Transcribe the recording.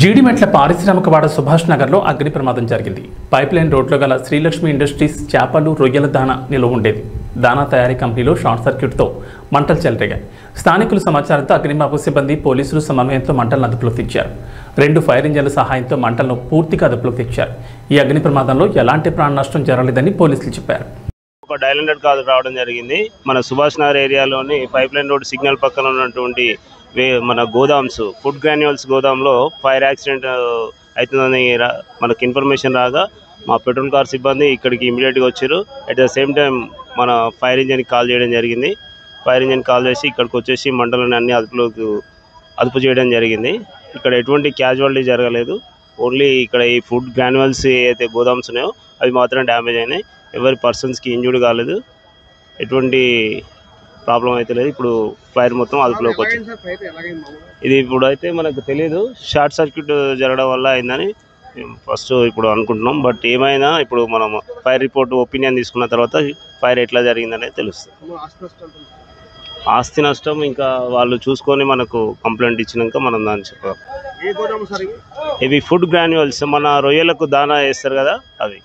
జీడిమెట్ల పారిశ్రామికవాడ సుభాష్ నగర్లో అగ్ని ప్రమాదం జరిగింది. పైప్లైన్ రోడ్లో గల శ్రీలక్ష్మి ఇండస్ట్రీస్ చేపలు రొయ్యల దానా నిల్వ ఉండేది. దానా తయారీ కంపెనీలో షార్ట్ సర్క్యూట్తో మంటలు చెలరేగాయి. స్థానికుల సమాచారంతో అగ్నిమాపక సిబ్బంది పోలీసులు సమన్వయంతో మంటలను అదుపులోకి తెచ్చారు. 2 ఫైర్ ఇంజన్ల సహాయంతో మంటలను పూర్తిగా అదుపులోకి తెచ్చారు. ఈ అగ్ని ప్రమాదంలో ఎలాంటి ప్రాణ నష్టం జరగలేదని పోలీసులు చెప్పారు. ఒక డైలాండెడ్ కాదు రావడం జరిగింది. మన సుభాష్ నగర్ ఏరియాలోని పైప్లైన్ రోడ్ సిగ్నల్ పక్కన ఉన్నటువంటి మన గోదామ్స్ ఫుడ్ గ్రాన్యూల్స్ గోదాంలో ఫైర్ యాక్సిడెంట్ అవుతుందని మనకు ఇన్ఫర్మేషన్ రాగా మా పెట్రోల్ కార్ సిబ్బంది ఇక్కడికి ఇమీడియట్గా వచ్చారు. అట్ ద సేమ్ టైం మన ఫైర్ ఇంజన్కి కాల్ చేయడం జరిగింది. ఫైర్ ఇంజన్ కాల్ చేసి ఇక్కడికి వచ్చేసి మంటలను అన్ని అదుపు చేయడం జరిగింది. ఇక్కడ ఎటువంటి క్యాజువాలిటీ జరగలేదు. ఓన్లీ ఇక్కడ ఈ ఫుడ్ గ్రాన్యూల్స్ ఏదైతే గోదామ్స్ ఉన్నాయో అవి మాత్రం డ్యామేజ్ అయినాయి. ఎవరి పర్సన్స్కి ఇంజూర్డ్ కాలేదు, ఎటువంటి ప్రాబ్లం అయితే లేదు. ఇప్పుడు ఫైర్ మొత్తం అదుపులోకి వచ్చింది. ఇది ఇప్పుడు అయితే మనకు తెలియదు, షార్ట్ సర్క్యూట్ జరగడం వల్ల అయిందని ఫస్ట్ ఇప్పుడు అనుకుంటున్నాం. బట్ ఏమైనా ఇప్పుడు మనం ఫైర్ రిపోర్ట్ ఒపీనియన్ తీసుకున్న తర్వాత ఫైర్ ఎట్లా జరిగిందనేది తెలుస్తుంది. ఆస్తి నష్టం ఇంకా వాళ్ళు చూసుకొని మనకు కంప్లైంట్ ఇచ్చినాక మనం దాన్ని చెప్పాలి. ఇవి ఫుడ్ గ్రాన్యూల్స్ మన రొయ్యలకు దానా వేస్తారు కదా, అవి.